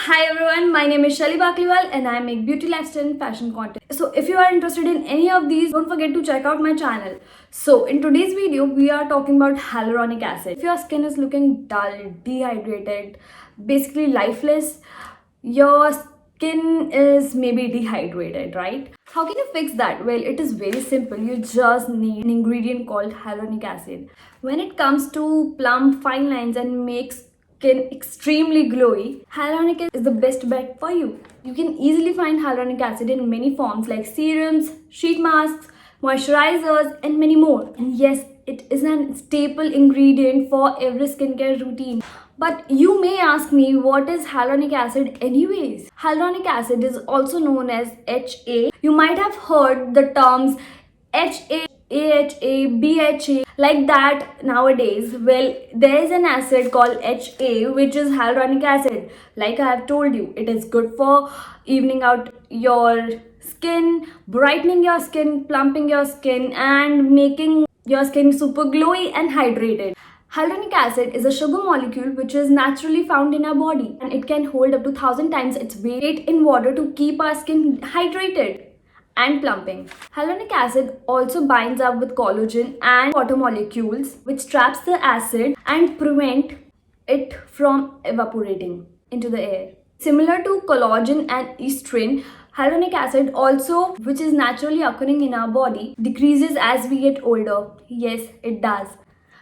Hi everyone, my name is Shelly Bakliwal and I make beauty, lifestyle and fashion content. So if you are interested in any of these, don't forget to check out my channel. So in today's video, we are talking about hyaluronic acid. If your skin is looking dull, dehydrated, basically lifeless, your skin is maybe dehydrated, right? How can you fix that? Well, it is very simple. You just need an ingredient called hyaluronic acid. When it comes to plump fine lines and makes skin extremely glowy, hyaluronic acid is the best bet for you. You can easily find hyaluronic acid in many forms like serums, sheet masks, moisturizers and many more. And yes, it is a staple ingredient for every skincare routine. But you may ask me, what is hyaluronic acid anyways? Hyaluronic acid is also known as HA. You might have heard the terms HA, AHA, BHA like that nowadays. Well, there is an acid called HA which is hyaluronic acid. Like I have told you, it is good for evening out your skin, brightening your skin, plumping your skin and making your skin super glowy and hydrated. Hyaluronic acid is a sugar molecule which is naturally found in our body and it can hold up to 1000 times its weight in water to keep our skin hydrated and plumping. Hyaluronic acid also binds up with collagen and water molecules which traps the acid and prevent it from evaporating into the air. Similar to collagen and estrogen, hyaluronic acid also, which is naturally occurring in our body, decreases as we get older. Yes, it does.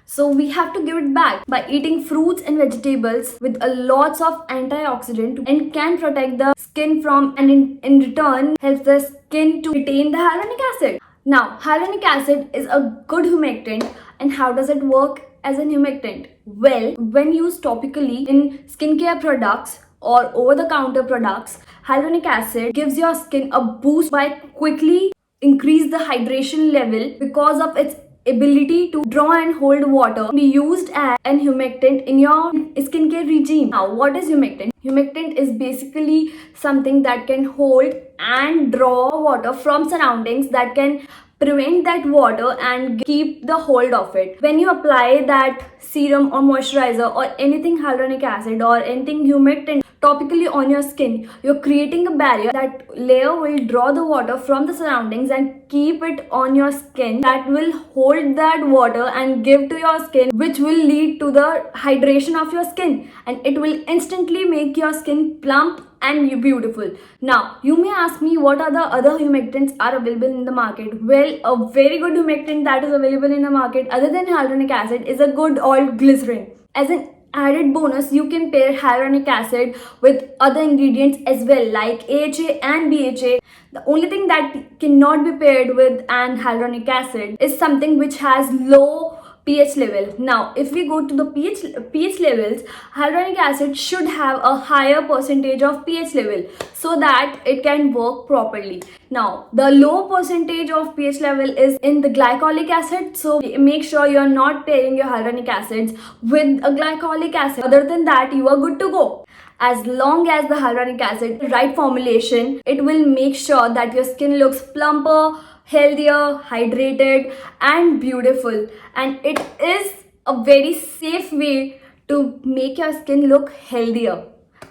So we have to give it back by eating fruits and vegetables with a lots of antioxidant and can protect the skin from and in return helps the skin to retain the hyaluronic acid. Now, hyaluronic acid is a good humectant, and how does it work as an humectant? Well, when used topically in skincare products or over-the-counter products, hyaluronic acid gives your skin a boost by quickly increase the hydration level because of its ability to draw and hold water, be used as an humectant in your skincare regime. Now, what is humectant? Humectant is basically something that can hold and draw water from surroundings that can prevent that water and keep the hold of it. When you apply that serum or moisturizer or anything hyaluronic acid or anything humectant topically on your skin, you're creating a barrier. That layer will draw the water from the surroundings and keep it on your skin. That will hold that water and give to your skin, which will lead to the hydration of your skin, and it will instantly make your skin plump and beautiful. Now, you may ask me, what are the other humectants are available in the market? Well, a very good humectant that is available in the market other than hyaluronic acid is a good old glycerin. As an added bonus, you can pair hyaluronic acid with other ingredients as well, like AHA and BHA. The only thing that cannot be paired with an hyaluronic acid is something which has low pH level. Now, if we go to the pH levels, hyaluronic acid should have a higher percentage of pH level so that it can work properly. Now, the low percentage of pH level is in the glycolic acid, so make sure you're not pairing your hyaluronic acids with a glycolic acid. Other than that, you are good to go. As long as the hyaluronic acid is the right formulation, it will make sure that your skin looks plumper, healthier, hydrated and beautiful, and it is a very safe way to make your skin look healthier.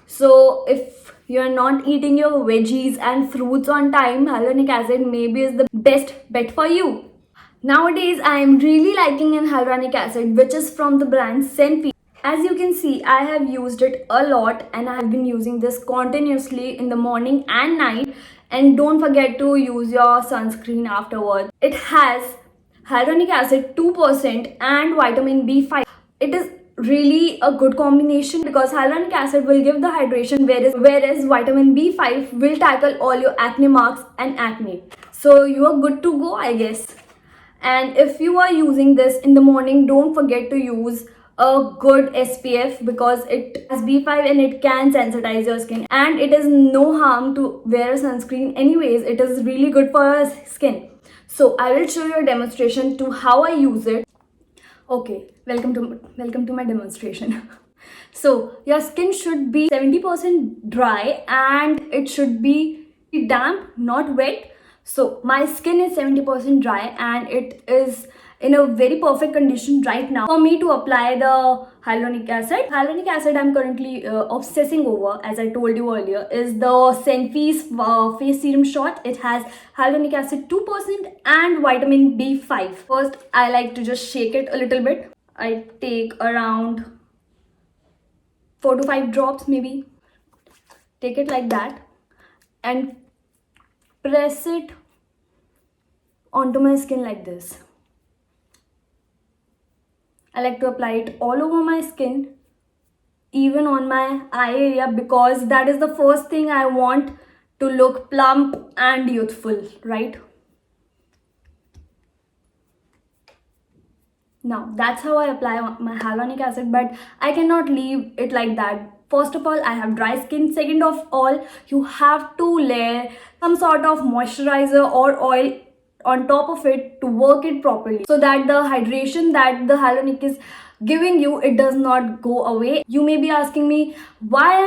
So if you're not eating your veggies and fruits on time, hyaluronic acid maybe is the best bet for you. Nowadays I am really liking an hyaluronic acid which is from the brand SANFE. As you can see, I have used it a lot and I have been using this continuously in the morning and night. And don't forget to use your sunscreen afterwards. It has hyaluronic acid 2% and vitamin B5. It is really a good combination because hyaluronic acid will give the hydration, whereas vitamin B5 will tackle all your acne marks and acne. So you are good to go, I guess. And if you are using this in the morning, don't forget to use a good SPF because it has B5 and it can sensitize your skin, and it is no harm to wear a sunscreen anyways. It is really good for your skin. So I will show you a demonstration to how I use it. Okay, welcome to my demonstration. So your skin should be 70% dry and it should be damp, not wet. So my skin is 70% dry and it is in a very perfect condition right now for me to apply the hyaluronic acid. Hyaluronic acid I'm currently obsessing over, as I told you earlier, is the SANFE's face serum shot. It has hyaluronic acid 2% and vitamin B5. First, I like to just shake it a little bit. I take around 4 to 5 drops maybe. Take it like that and press it onto my skin like this. I like to apply it all over my skin, even on my eye area, because that is the first thing I want to look plump and youthful, right? Now, that's how I apply my hyaluronic acid, but I cannot leave it like that. First of all, I have dry skin. Second of all, you have to layer some sort of moisturizer or oil on top of it to work it properly, so that the hydration that the hyaluronic is giving you, it does not go away. You may be asking me why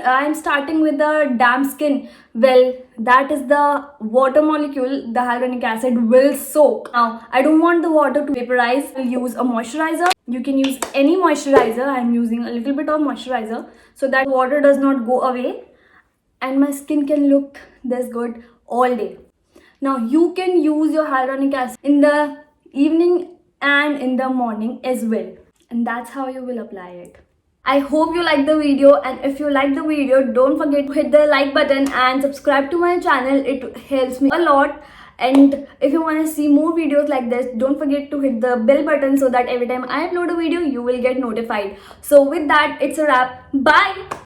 I'm starting with the damp skin. Well, that is the water molecule the hyaluronic acid will soak. Now, I don't want the water to vaporize. I'll use a moisturizer. You can use any moisturizer. I'm using a little bit of moisturizer so that water does not go away and my skin can look this good all day. Now, you can use your hyaluronic acid in the evening and in the morning as well. And that's how you will apply it. I hope you liked the video, and if you liked the video, don't forget to hit the like button and subscribe to my channel. It helps me a lot. And if you want to see more videos like this, don't forget to hit the bell button so that every time I upload a video, you will get notified. So with that, it's a wrap. Bye!